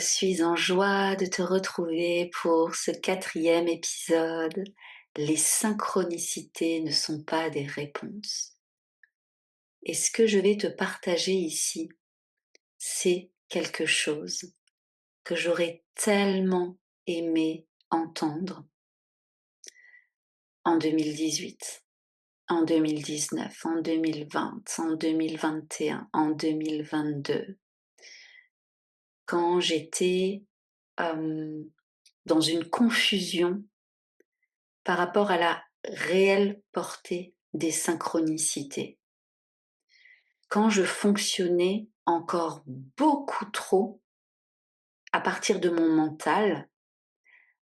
suis en joie de te retrouver pour ce 4e épisode. Les synchronicités ne sont pas des réponses. Et ce que je vais te partager ici, c'est quelque chose que j'aurais tellement aimé entendre en 2018, en 2019, en 2020, en 2021, en 2022, quand j'étais dans une confusion par rapport à la réelle portée des synchronicités. Quand je fonctionnais encore beaucoup trop à partir de mon mental,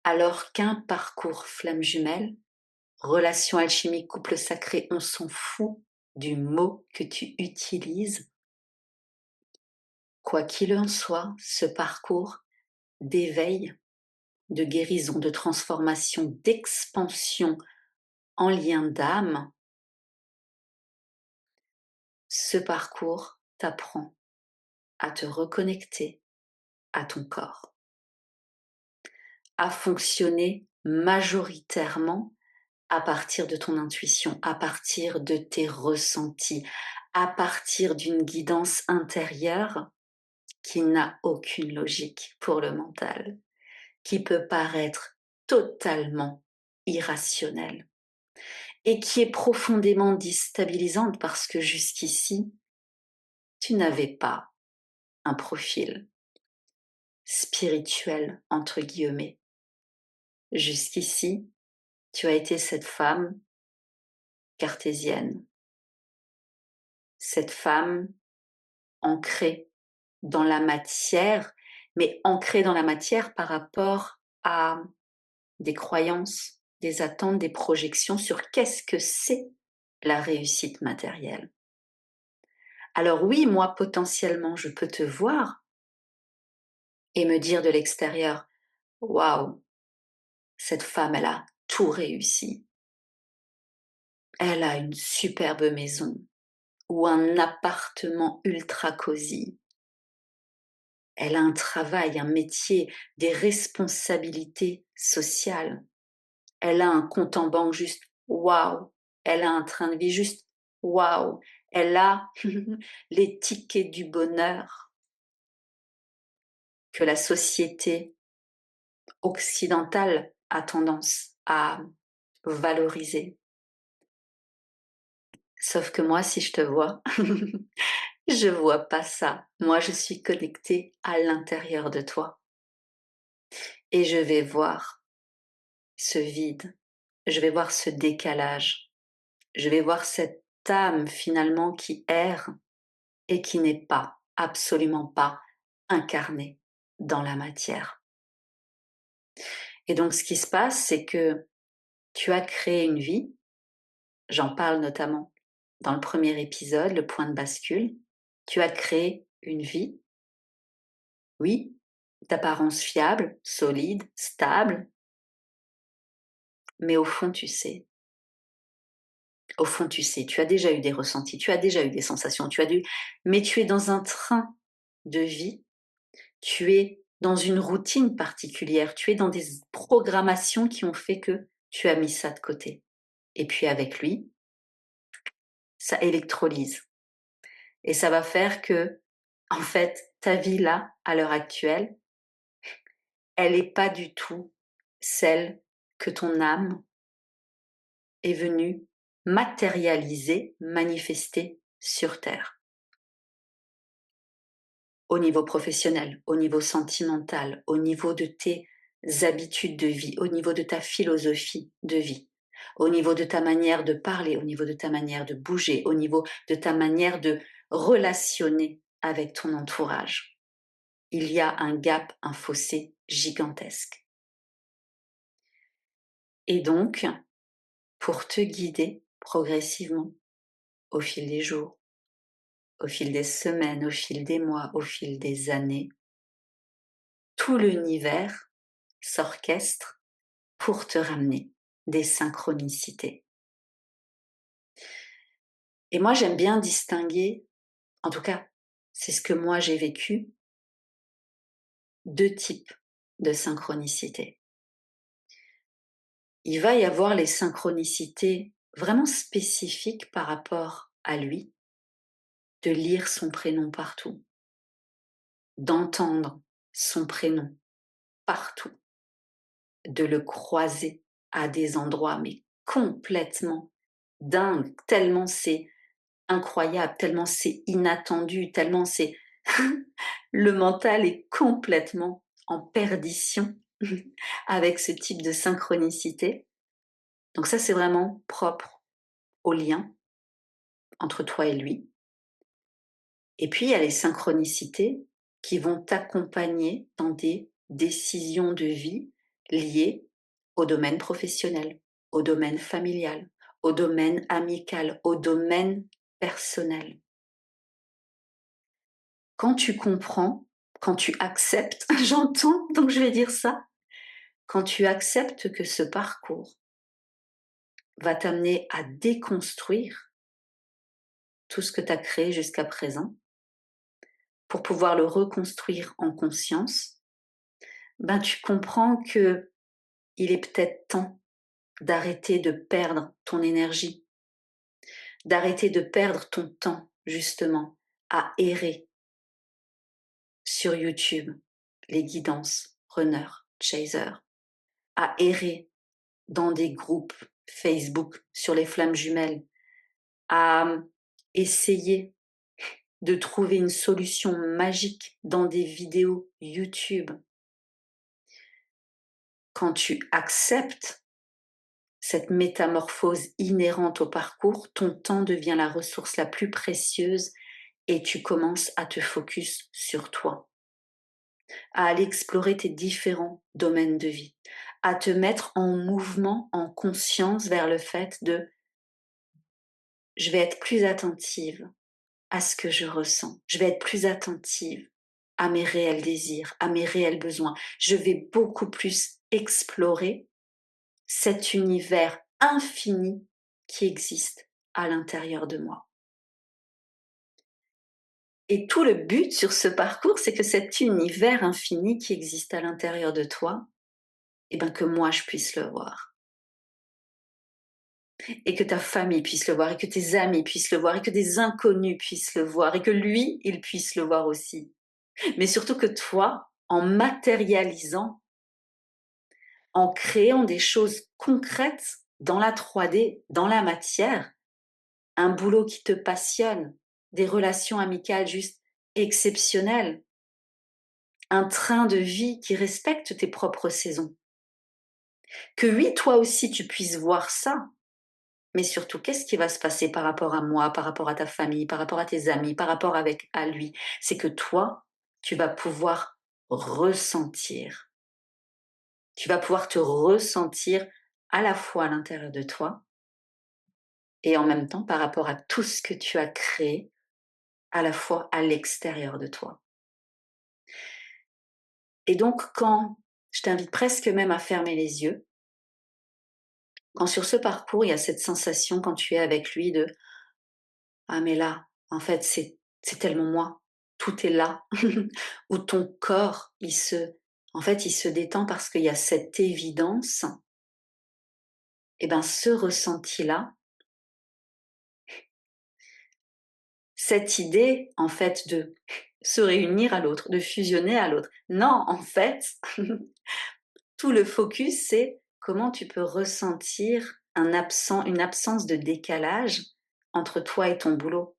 alors qu'un parcours flamme jumelle, relation alchimique, couple sacré, on s'en fout du mot que tu utilises. Quoi qu'il en soit, ce parcours d'éveil, de guérison, de transformation, d'expansion en lien d'âme, ce parcours t'apprend à te reconnecter à ton corps, à fonctionner majoritairement à partir de ton intuition, à partir de tes ressentis, à partir d'une guidance intérieure qui n'a aucune logique pour le mental, qui peut paraître totalement irrationnelle et qui est profondément déstabilisante parce que jusqu'ici, tu n'avais pas un profil spirituel, entre guillemets. Jusqu'ici, tu as été cette femme cartésienne, cette femme ancrée dans la matière, mais ancrée dans la matière par rapport à des croyances, des attentes, des projections sur qu'est-ce que c'est la réussite matérielle. Alors oui, moi potentiellement, je peux te voir et me dire de l'extérieur, waouh, cette femme, elle a tout réussi. Elle a une superbe maison ou un appartement ultra cosy. Elle a un travail, un métier, des responsabilités sociales. Elle a un compte en banque juste waouh. Elle a un train de vie juste waouh. Elle a les tickets du bonheur que la société occidentale a tendance à valoriser. Sauf que moi, si je te vois, je vois pas ça. Moi, je suis connectée à l'intérieur de toi. Et je vais voir ce vide. Je vais voir ce décalage. Je vais voir cette âme finalement qui erre et qui n'est pas, absolument pas, incarnée dans la matière. Et donc ce qui se passe, c'est que tu as créé une vie, j'en parle notamment dans le premier épisode, le point de bascule, tu as créé une vie, oui, d'apparence fiable, solide, stable, mais au fond tu sais, tu as déjà eu des ressentis, tu as déjà eu des sensations, mais tu es dans un train de vie, tu es dans une routine particulière, tu es dans des programmations qui ont fait que tu as mis ça de côté. Et puis avec lui, ça électrolyse. Et ça va faire que, en fait, ta vie là, à l'heure actuelle, elle n'est pas du tout celle que ton âme est venue matérialiser, manifester sur Terre. Au niveau professionnel, au niveau sentimental, au niveau de tes habitudes de vie, au niveau de ta philosophie de vie, au niveau de ta manière de parler, au niveau de ta manière de bouger, au niveau de ta manière de relationner avec ton entourage. Il y a un gap, un fossé gigantesque. Et donc, pour te guider progressivement au fil des jours, au fil des semaines, au fil des mois, au fil des années, tout l'univers s'orchestre pour te ramener des synchronicités. Et moi, j'aime bien distinguer, en tout cas, c'est ce que moi j'ai vécu, 2 types de synchronicité. Il va y avoir les synchronicités vraiment spécifiques par rapport à lui, de lire son prénom partout, d'entendre son prénom partout, de le croiser à des endroits mais complètement dingues, tellement c'est incroyable, tellement c'est inattendu, tellement c'est le mental est complètement en perdition avec ce type de synchronicité. Donc ça, c'est vraiment propre au lien entre toi et lui. Et puis, il y a les synchronicités qui vont t'accompagner dans des décisions de vie liées au domaine professionnel, au domaine familial, au domaine amical, au domaine personnel. Quand tu comprends, quand tu acceptes, j'entends, donc je vais dire ça, quand tu acceptes que ce parcours va t'amener à déconstruire tout ce que tu as créé jusqu'à présent pour pouvoir le reconstruire en conscience, ben tu comprends que il est peut-être temps d'arrêter de perdre ton énergie, d'arrêter de perdre ton temps justement à errer sur YouTube, les guidances, runner, chaser, à errer dans des groupes Facebook sur les flammes jumelles, à essayer de trouver une solution magique dans des vidéos YouTube. Quand tu acceptes cette métamorphose inhérente au parcours, ton temps devient la ressource la plus précieuse et tu commences à te focus sur toi, à aller explorer tes différents domaines de vie, à te mettre en mouvement, en conscience vers le fait de je vais être plus attentive à ce que je ressens, je vais être plus attentive à mes réels désirs, à mes réels besoins, je vais beaucoup plus explorer cet univers infini qui existe à l'intérieur de moi. Et tout le but sur ce parcours, c'est que cet univers infini qui existe à l'intérieur de toi, eh ben que moi je puisse le voir. Et que ta famille puisse le voir, et que tes amis puissent le voir, et que des inconnus puissent le voir, et que lui, il puisse le voir aussi. Mais surtout que toi, en matérialisant, en créant des choses concrètes dans la 3D, dans la matière, un boulot qui te passionne, des relations amicales juste exceptionnelles, un train de vie qui respecte tes propres saisons. Que oui, toi aussi, tu puisses voir ça, mais surtout, qu'est-ce qui va se passer par rapport à moi, par rapport à ta famille, par rapport à tes amis, par rapport à lui? C'est que toi, tu vas pouvoir ressentir. Tu vas pouvoir te ressentir à la fois à l'intérieur de toi et en même temps par rapport à tout ce que tu as créé à la fois à l'extérieur de toi. Et donc, quand je t'invite presque même à fermer les yeux, quand sur ce parcours, il y a cette sensation quand tu es avec lui de ah mais là, en fait, c'est tellement moi, tout est là, où ton corps, en fait, il se détend parce qu'il y a cette évidence, et ben ce ressenti-là, cette idée, en fait, de se réunir à l'autre, de fusionner à l'autre. Non, en fait, tout le focus, c'est comment tu peux ressentir une absence de décalage entre toi et ton boulot,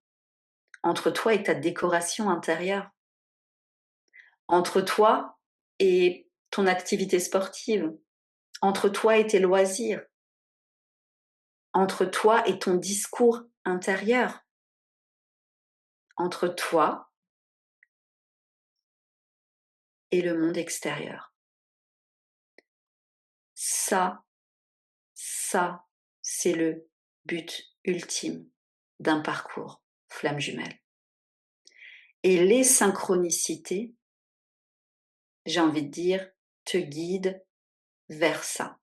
entre toi et ta décoration intérieure, entre toi et ton activité sportive, entre toi et tes loisirs, entre toi et ton discours intérieur, entre toi et le monde extérieur. Ça, ça, c'est le but ultime d'un parcours flamme jumelle. Et les synchronicités, j'ai envie de dire, te guident vers ça,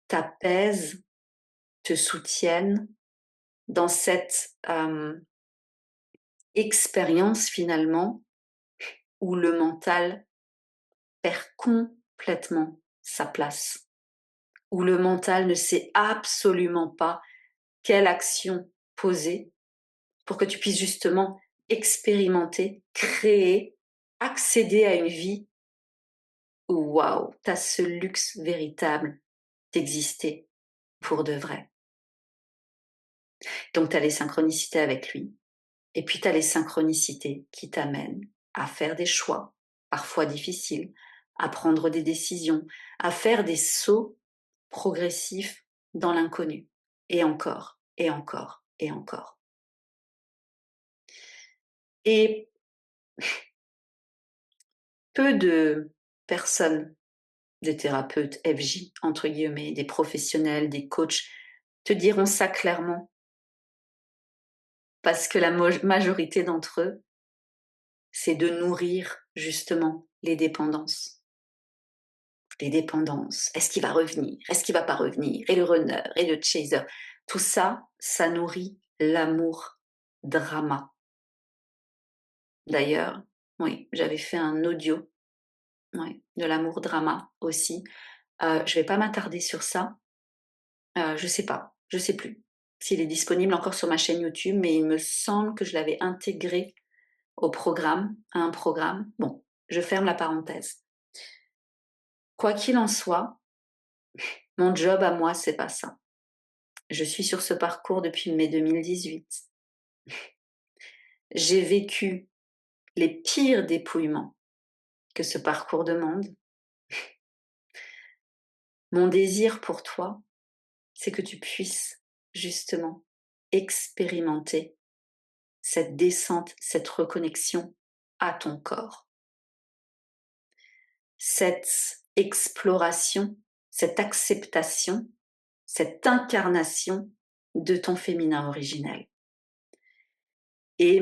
t'apaisent, te soutiennent dans cette expérience finalement où le mental perd complètement sa place, où le mental ne sait absolument pas quelle action poser pour que tu puisses justement expérimenter, créer, accéder à une vie où, waouh, tu as ce luxe véritable d'exister pour de vrai. Donc tu as les synchronicités avec lui, et puis tu as les synchronicités qui t'amènent à faire des choix, parfois difficiles, à prendre des décisions, à faire des sauts progressifs dans l'inconnu. Et encore, et encore, et encore. Et peu de personnes, des thérapeutes FJ, entre guillemets, des professionnels, des coachs, te diront ça clairement, parce que la majorité d'entre eux, c'est de nourrir justement les dépendances. Les dépendances. Est-ce qu'il va revenir? Est-ce qu'il va pas revenir? Et le runner, et le chaser. Tout ça, ça nourrit l'amour drama. D'ailleurs, oui, j'avais fait un audio, ouais, de l'amour drama aussi. Je vais pas m'attarder sur ça. Je sais pas, je sais plus s'il est disponible encore sur ma chaîne YouTube, mais il me semble que je l'avais intégré au programme, à un programme. Bon, je ferme la parenthèse. Quoi qu'il en soit, mon job à moi, c'est pas ça. Je suis sur ce parcours depuis mai 2018. J'ai vécu les pires dépouillements que ce parcours demande. Mon désir pour toi, c'est que tu puisses justement expérimenter cette descente, cette reconnexion à ton corps, cette exploration, cette acceptation, cette incarnation de ton féminin originel. Et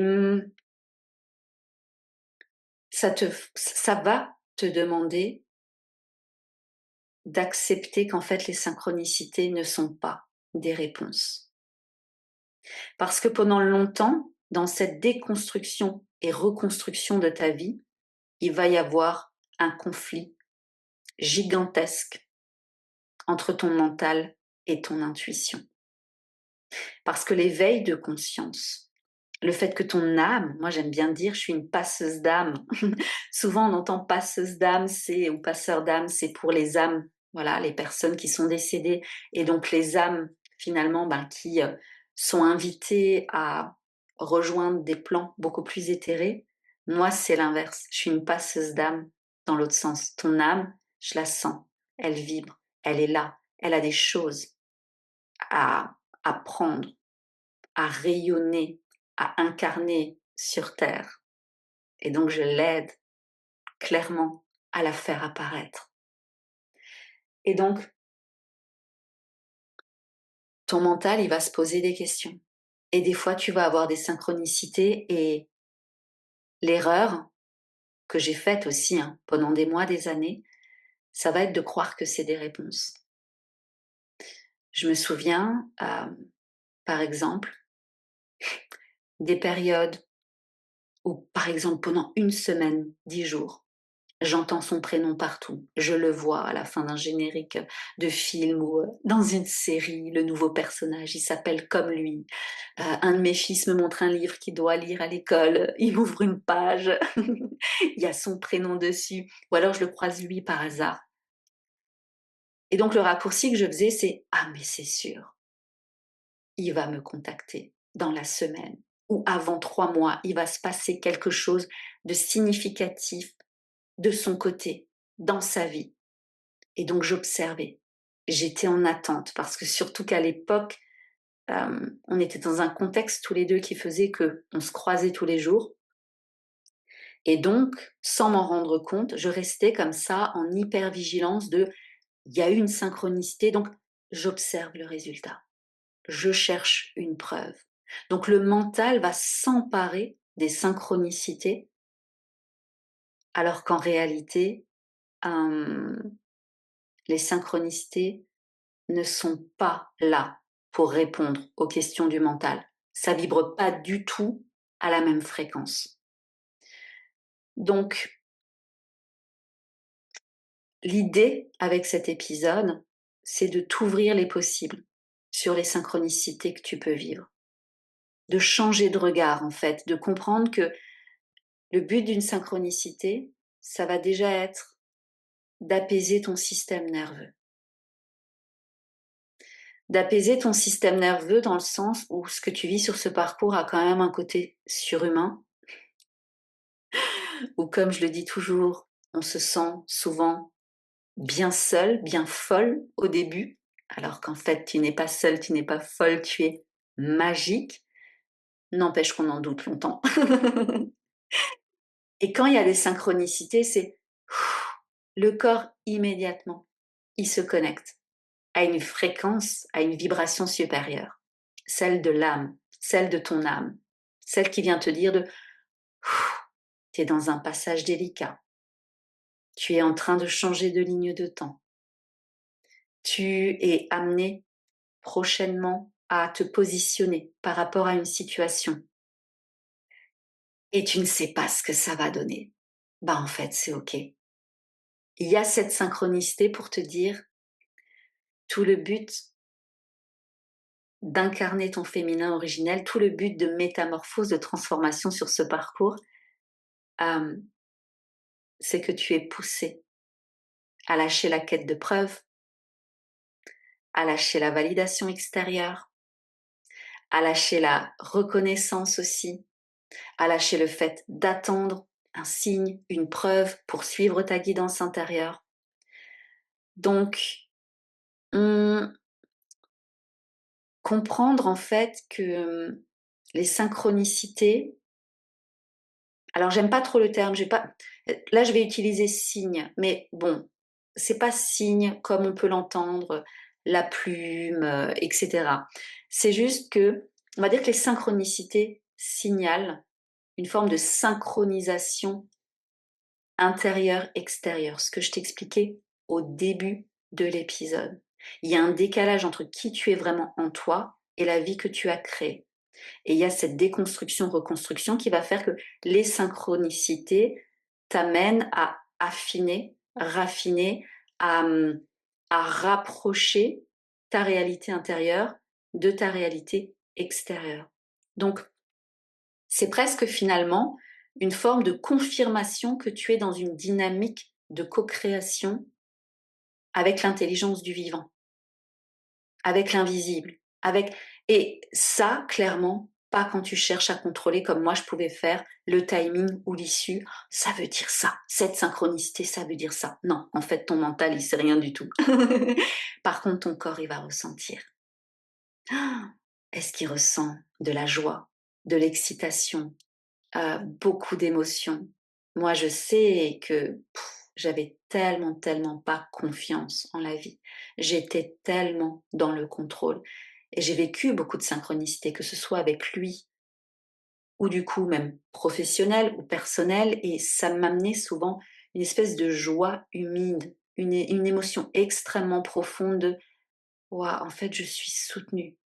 ça va te demander d'accepter qu'en fait les synchronicités ne sont pas des réponses. Parce que pendant longtemps, dans cette déconstruction et reconstruction de ta vie, il va y avoir un conflit gigantesque entre ton mental et ton intuition. Parce que l'éveil de conscience, le fait que ton âme, moi j'aime bien dire, je suis une passeuse d'âme. Souvent on entend passeuse d'âme, c'est ou passeur d'âme, c'est pour les âmes, voilà, les personnes qui sont décédées, et donc les âmes finalement qui sont invitées à rejoindre des plans beaucoup plus éthérés. Moi c'est l'inverse, je suis une passeuse d'âme dans l'autre sens. Ton âme, je la sens, elle vibre, elle est là, elle a des choses à apprendre, à rayonner, à incarner sur Terre. Et donc je l'aide clairement à la faire apparaître. Et donc, ton mental, il va se poser des questions. Et des fois, tu vas avoir des synchronicités, et l'erreur que j'ai faite aussi pendant des mois, des années, ça va être de croire que c'est des réponses. Je me souviens, par exemple, des périodes où, par exemple, pendant une semaine, 10 jours, j'entends son prénom partout. Je le vois à la fin d'un générique de film ou dans une série, le nouveau personnage, il s'appelle comme lui. Un de mes fils me montre un livre qu'il doit lire à l'école, il ouvre une page, il y a son prénom dessus, ou alors je le croise lui par hasard. Et donc le raccourci que je faisais, c'est: ah mais c'est sûr, il va me contacter dans la semaine, ou avant 3 mois, il va se passer quelque chose de significatif de son côté, dans sa vie. Et donc j'observais. J'étais en attente, parce que surtout qu'à l'époque, on était dans un contexte tous les deux qui faisait qu'on se croisait tous les jours. Et donc, sans m'en rendre compte, je restais comme ça en hypervigilance de: il y a eu une synchronicité, donc j'observe le résultat. Je cherche une preuve. Donc le mental va s'emparer des synchronicités, alors qu'en réalité, les synchronicités ne sont pas là pour répondre aux questions du mental. Ça vibre pas du tout à la même fréquence. Donc, l'idée avec cet épisode, c'est de t'ouvrir les possibles sur les synchronicités que tu peux vivre. De changer de regard en fait, de comprendre que le but d'une synchronicité, ça va déjà être d'apaiser ton système nerveux. D'apaiser ton système nerveux dans le sens où ce que tu vis sur ce parcours a quand même un côté surhumain, où comme je le dis toujours, on se sent souvent bien seule, bien folle au début, alors qu'en fait tu n'es pas seule, tu n'es pas folle, tu es magique. N'empêche qu'on en doute longtemps. Et quand il y a des synchronicités, c'est le corps immédiatement, il se connecte à une fréquence, à une vibration supérieure, celle de l'âme, celle de ton âme, celle qui vient te dire de tu es dans un passage délicat, tu es en train de changer de ligne de temps, tu es amené prochainement à te positionner par rapport à une situation et tu ne sais pas ce que ça va donner. Bah en fait, c'est OK. Il y a cette synchronicité pour te dire tout le but d'incarner ton féminin originel, tout le but de métamorphose, de transformation sur ce parcours, euh, c'est que tu es poussé à lâcher la quête de preuves, à lâcher la validation extérieure, à lâcher la reconnaissance aussi, à lâcher le fait d'attendre un signe, une preuve pour suivre ta guidance intérieure. Donc, comprendre en fait que les synchronicités, alors j'aime pas trop le terme, là je vais utiliser signe, mais bon, c'est pas signe comme on peut l'entendre, la plume, etc. C'est juste que, on va dire que les synchronicités signalent une forme de synchronisation intérieure-extérieure, ce que je t'expliquais au début de l'épisode. Il y a un décalage entre qui tu es vraiment en toi et la vie que tu as créée. Et il y a cette déconstruction-reconstruction qui va faire que les synchronicités t'amènent à affiner, raffiner, à, à rapprocher ta réalité intérieure de ta réalité extérieure. Donc, c'est presque finalement une forme de confirmation que tu es dans une dynamique de co-création avec l'intelligence du vivant, avec l'invisible, avec et ça clairement pas quand tu cherches à contrôler comme moi je pouvais faire le timing ou l'issue. Ça veut dire ça, cette synchronicité, ça veut dire ça. Non, en fait ton mental il sait rien du tout. Par contre ton corps il va ressentir. Est-ce qu'il ressent de la joie, de l'excitation, beaucoup d'émotions? Moi je sais que j'avais tellement, tellement pas confiance en la vie. J'étais tellement dans le contrôle. Et j'ai vécu beaucoup de synchronicité, que ce soit avec lui ou du coup même professionnel ou personnel, et ça m'amenait souvent une espèce de joie humide, une émotion extrêmement profonde de waouh, en fait, je suis soutenue.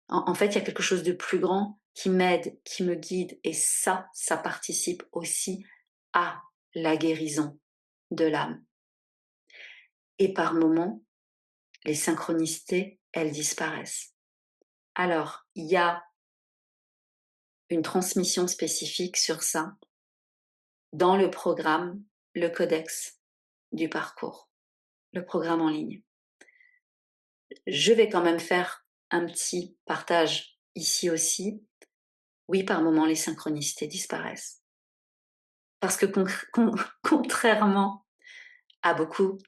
En fait, il y a quelque chose de plus grand qui m'aide, qui me guide, et ça participe aussi à la guérison de l'âme. Et par moments, les synchronicités, elles disparaissent. Alors, il y a une transmission spécifique sur ça dans le programme, le codex du parcours, le programme en ligne. Je vais quand même faire un petit partage ici aussi. Oui, par moments, les synchronicités disparaissent. Parce que contrairement à beaucoup,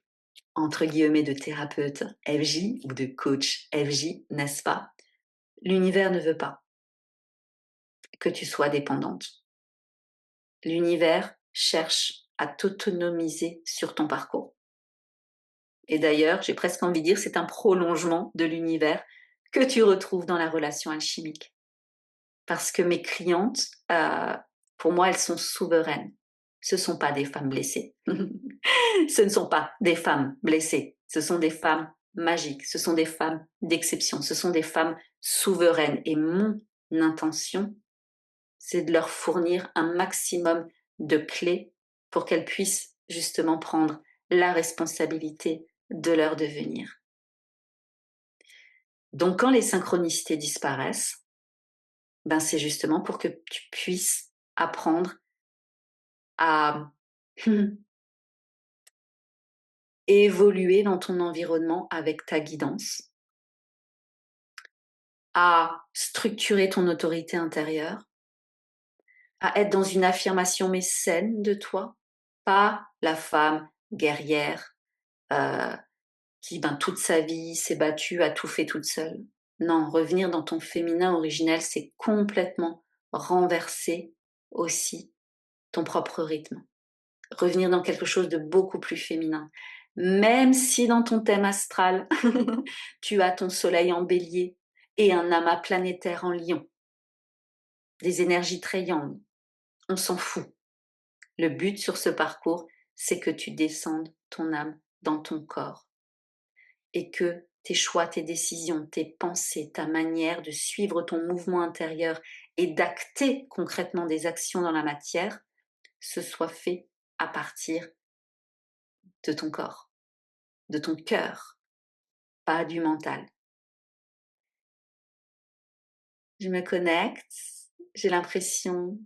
entre guillemets, de thérapeutes FJ ou de coach FJ, n'est-ce pas? L'univers ne veut pas que tu sois dépendante. L'univers cherche à t'autonomiser sur ton parcours. Et d'ailleurs, j'ai presque envie de dire, c'est un prolongement de l'univers que tu retrouves dans la relation alchimique. Parce que mes clientes, pour moi, elles sont souveraines. Ce ne sont pas des femmes blessées. Ce ne sont pas des femmes blessées. Ce sont des femmes magiques. Ce sont des femmes d'exception. Ce sont des femmes souveraines. Et mon intention, c'est de leur fournir un maximum de clés pour qu'elles puissent justement prendre la responsabilité de leur devenir. Donc quand les synchronicités disparaissent, ben c'est justement pour que tu puisses apprendre à évoluer dans ton environnement avec ta guidance, à structurer ton autorité intérieure, à être dans une affirmation mais saine de toi, pas la femme guerrière euh, qui toute sa vie s'est battue, a tout fait toute seule. Non, revenir dans ton féminin originel, c'est complètement renverser aussi ton propre rythme. Revenir dans quelque chose de beaucoup plus féminin. Même si dans ton thème astral, tu as ton soleil en bélier et un amas planétaire en lion, des énergies très yang, on s'en fout. Le but sur ce parcours, c'est que tu descendes ton âme dans ton corps et que tes choix, tes décisions, tes pensées, ta manière de suivre ton mouvement intérieur et d'acter concrètement des actions dans la matière, se soit fait à partir de ton corps, de ton cœur, pas du mental. Je me connecte, j'ai l'impression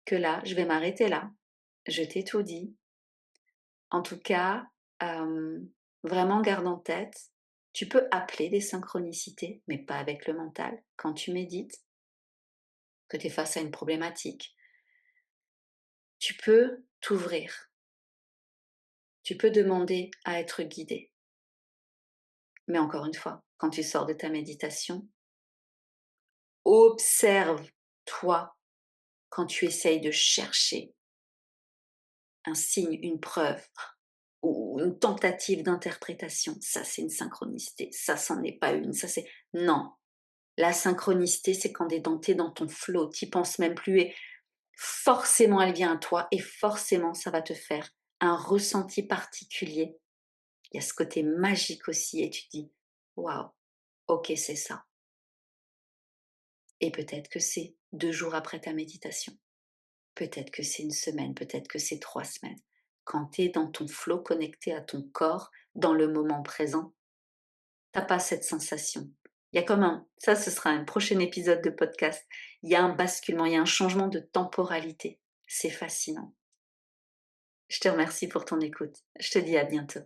que là, je vais m'arrêter là. Je t'ai tout dit. En tout cas, vraiment garde en tête, tu peux appeler des synchronicités, mais pas avec le mental. Quand tu médites, que tu es face à une problématique, tu peux t'ouvrir. Tu peux demander à être guidé. Mais encore une fois, quand tu sors de ta méditation, observe-toi quand tu essayes de chercher un signe, une preuve ou une tentative d'interprétation. Ça, c'est une synchronicité. Ça, c'en est pas une. Ça, c'est... Non. La synchronicité, c'est quand t'es dans ton flow, t'y penses même plus et forcément, elle vient à toi et forcément, ça va te faire un ressenti particulier. Il y a ce côté magique aussi et tu te dis, waouh, ok, c'est ça. Et peut-être que c'est 2 jours après ta méditation. Peut-être que c'est une semaine, peut-être que c'est 3 semaines. Quand tu es dans ton flow connecté à ton corps, dans le moment présent, t'as pas cette sensation. Il y a comme un, ça ce sera un prochain épisode de podcast, il y a un basculement, il y a un changement de temporalité. C'est fascinant. Je te remercie pour ton écoute. Je te dis à bientôt.